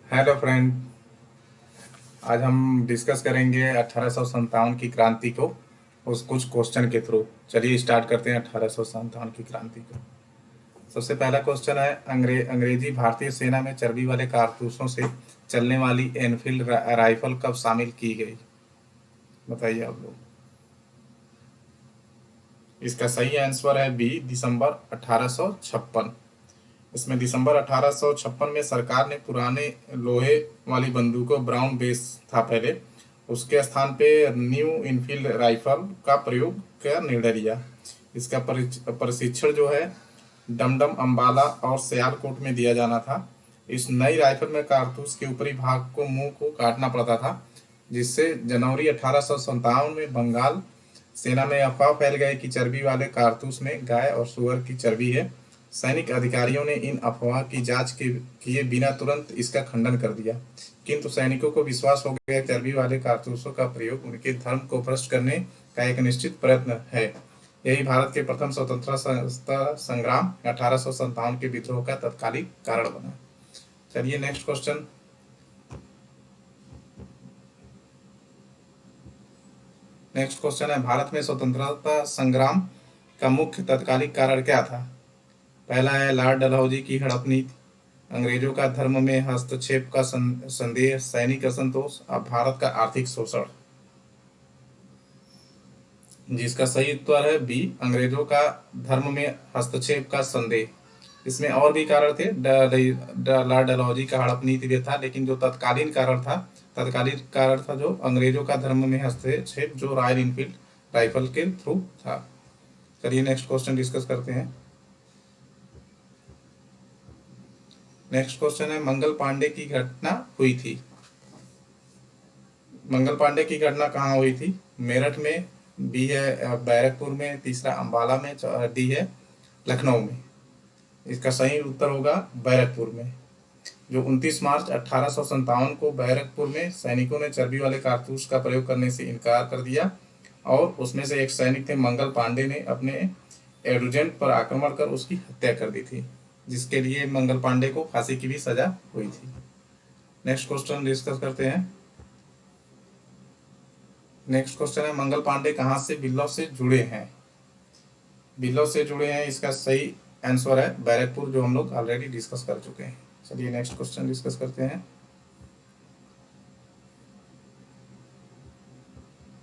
Hello friend. आज हम discuss करेंगे 1857 की क्रांति को उस कुछ क्वेश्चन के थ्रू। चलिए स्टार्ट करते हैं 1857 की क्रांति को। सबसे पहला क्वेश्चन है, अंग्रेजी भारतीय सेना में चर्बी वाले कारतूसों से चलने वाली एनफील्ड राइफल कब शामिल की गई? बताइए आप लोग। इसका सही आंसर है बी, दिसंबर 1856। इसमें दिसंबर 1856 में सरकार ने पुराने लोहे वाली बंदूकों, ब्राउन बेस था पहले, उसके स्थान पे न्यू इनफील्ड राइफल का प्रयोग का निर्णय लिया। इसका प्रशिक्षण जो है डमडम, अंबाला और सियालकोट में दिया जाना था। इस नई राइफल में कारतूस के ऊपरी भाग को, मुंह को काटना पड़ता था, जिससे जनवरी 1857 में बंगाल सेना में अफवाह फैल गई कि चर्बी वाले कारतूस में गाय और सुअर की चर्बी है। सैनिक अधिकारियों ने इन अफवाह की जांच किए बिना तुरंत इसका खंडन कर दिया, किंतु सैनिकों को विश्वास हो गया कि चर्बी वाले कारतूसों का प्रयोग उनके धर्म को भ्रष्ट करने का एक निश्चित प्रयत्न है। यही भारत के प्रथम स्वतंत्रता संग्राम 1857 के विद्रोह का तत्कालिक कारण बना। चलिए नेक्स्ट क्वेश्चन। नेक्स्ट क्वेश्चन है, भारत में स्वतंत्रता संग्राम का मुख्य तत्कालिक कारण क्या था? पहला है लॉर्ड डलहौजी की हड़प नीति, अंग्रेजों का धर्म में हस्तक्षेप का संदेह, सैनिक असंतोष, अब भारत का आर्थिक शोषण। जिसका सही उत्तर है बी, अंग्रेजों का धर्म में हस्तक्षेप का संदेह। इसमें और भी कारण थे, लॉर्ड डलहौजी का हड़प नीति भी था, लेकिन जो तत्कालीन कारण था जो अंग्रेजों का धर्म में हस्तक्षेप, जो रॉयल इनफील्ड राइफल के थ्रू था। चलिए नेक्स्ट क्वेश्चन डिस्कस करते हैं। नेक्स्ट क्वेश्चन है, मंगल पांडे की घटना हुई थी। मंगल पांडे की घटना कहाँ हुई थी? मेरठ में, बी है बैरकपुर में, तीसरा अंबाला में, डी है लखनऊ में। इसका सही उत्तर होगा बैरकपुर में। जो 29 मार्च 1857 को बैरकपुर में सैनिकों ने चर्बी वाले कारतूस का प्रयोग करने से इनकार कर दिया, और उसमें से एक सैनिक थे मंगल पांडे ने अपने एडजुटेंट पर आक्रमण कर उसकी हत्या कर दी थी, जिसके लिए मंगल पांडे को फांसी की भी सजा हुई थी। नेक्स्ट क्वेश्चन डिस्कस करते हैं। नेक्स्ट क्वेश्चन है, मंगल पांडे कहाँ से बिल्लौ से जुड़े हैं? बिल्लौ से जुड़े हैं, इसका सही आंसर है बैरकपुर, जो हम लोग ऑलरेडी डिस्कस कर चुके हैं। चलिए नेक्स्ट क्वेश्चन डिस्कस करते हैं।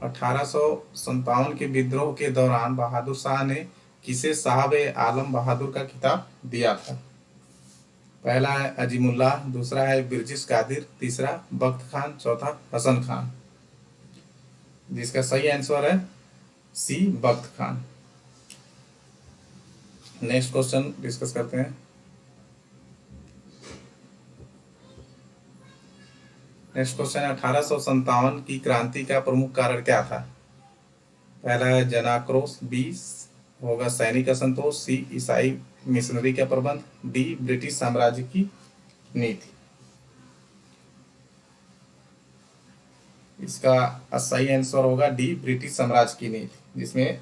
1857 के विद्रोह के दौरान बहादुर शाह ने किसे साहब आलम बहादुर का खिताब दिया था? पहला है अजीमुल्लाह, दूसरा है बिरजिस कादिर, तीसरा बख्त खान, चौथा हसन खान। जिसका सही आंसर है सी, बख्त खान। नेक्स्ट क्वेश्चन डिस्कस करते हैं। नेक्स्ट क्वेश्चन है, 1857 की क्रांति का प्रमुख कारण क्या था? पहला है जनाक्रोश, बी होगा सैनिक असंतोष, सी ईसाई मिशनरी का प्रबंध, डी ब्रिटिश साम्राज्य की नीति। इसका सही आंसर होगा डी, ब्रिटिश साम्राज्य की नीति, जिसमें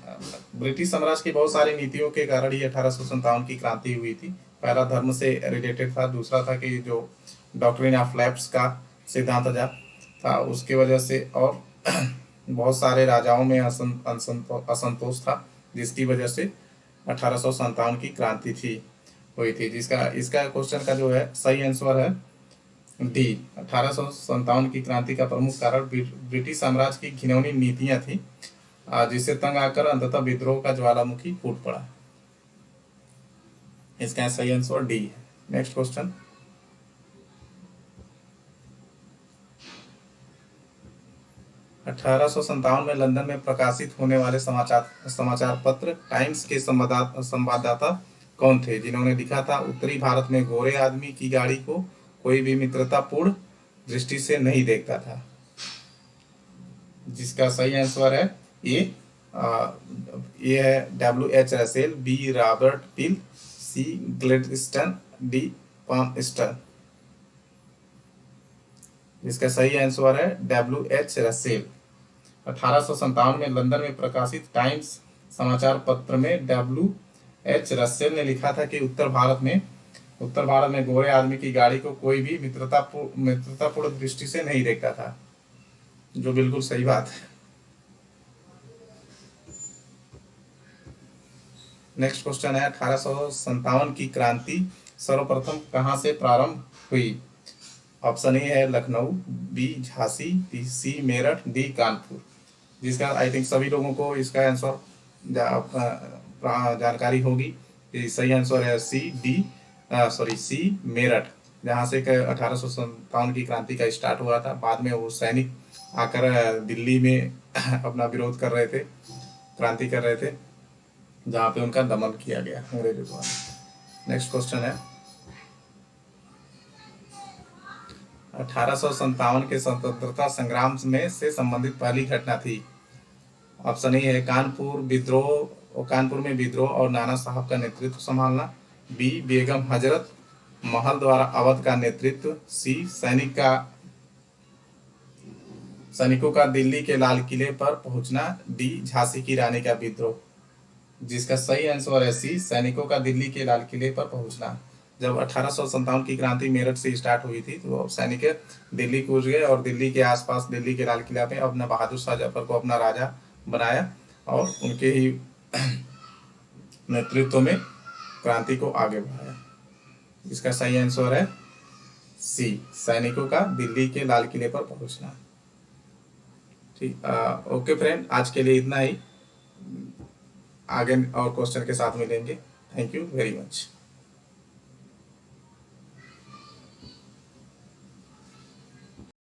ब्रिटिश साम्राज्य की बहुत सारी नीतियों के कारण ही 1857 की क्रांति हुई थी। पहला धर्म से रिलेटेड था, दूसरा था कि जो डॉक्ट्रिन ऑफ लैप्स का सिद्धांत था उसकी वजह से, और बहुत सारे राजाओं में असंतोष था, जिसकी वजह से 1857 की क्रांति हुई थी। जिसका इसका क्वेश्चन का जो है सही आंसर है डी, 1857 की क्रांति का प्रमुख कारण ब्रिटिश साम्राज्य की घिनौनी नीतियां थी, जिससे तंग आकर अंततः विद्रोह का ज्वालामुखी फूट पड़ा। इसका सही आंसर डी है। Next question. अठारह में लंदन में प्रकाशित होने वाले समाचार पत्र टाइम्स के संवाददाता कौन थे, जिन्होंने लिखा था उत्तरी भारत में गोरे आदमी की गाड़ी को कोई भी मित्रतापूर्ण दृष्टि से नहीं देखता था? जिसका सही आंसर है ये है W.H. रसेल, बी रॉबर्ट पिल, सी ग्लेडस्टन, डी पामस्टर। जिसका सही आंसर है W.H. रसेल। 1857 में लंदन में प्रकाशित टाइम्स समाचार पत्र में W.H. रसेल ने लिखा था कि उत्तर भारत में उत्तर भारत में गोरे आदमी की गाड़ी को कोई भी मित्रतापूर्ण दृष्टि से नहीं देखता था, जो बिल्कुल सही बात है। नेक्स्ट क्वेश्चन है, 1857 की क्रांति सर्वप्रथम कहाँ से प्रारंभ हुई? ऑप्शन ए है लखनऊ, बी झांसी, सी मेरठ, डी कानपुर। जिसका आई थिंक सभी लोगों को इसका आंसर जानकारी होगी। ये सही आंसर है सी मेरठ, जहाँ से 1857 की क्रांति का स्टार्ट हुआ था। बाद में वो सैनिक आकर दिल्ली में अपना विरोध कर रहे थे, क्रांति कर रहे थे, जहाँ पे उनका दमन किया गया अंग्रेजों द्वारा। नेक्स्ट क्वेश्चन है, 1857 के स्वतंत्रता संग्राम में से संबंधित पहली घटना थी। ऑप्शन ए है कानपुर विद्रोह, कानपुर में विद्रोह और नाना साहब का नेतृत्व संभालना, बी बेगम हजरत महल द्वारा अवध का नेतृत्व, सी सैनिकों का दिल्ली के लाल किले पर पहुंचना, डी झांसी की रानी का विद्रोह। जिसका सही आंसर है सी सैनिकों का दिल्ली के लाल किले पर पहुंचना। जब 1857 की क्रांति मेरठ से स्टार्ट हुई थी तो सैनिक दिल्ली कूच गए और दिल्ली के आसपास दिल्ली के लाल किला पे अपना बहादुर शाह जफर को अपना राजा बनाया और उनके ही नेतृत्व में क्रांति को आगे बढ़ाया। इसका सही आंसर है सी सैनिकों का दिल्ली के लाल किले पर पहुंचना। ठीक, ओके फ्रेंड, आज के लिए इतना ही। आगे और क्वेश्चन के साथ मिलेंगे। Thank you very much.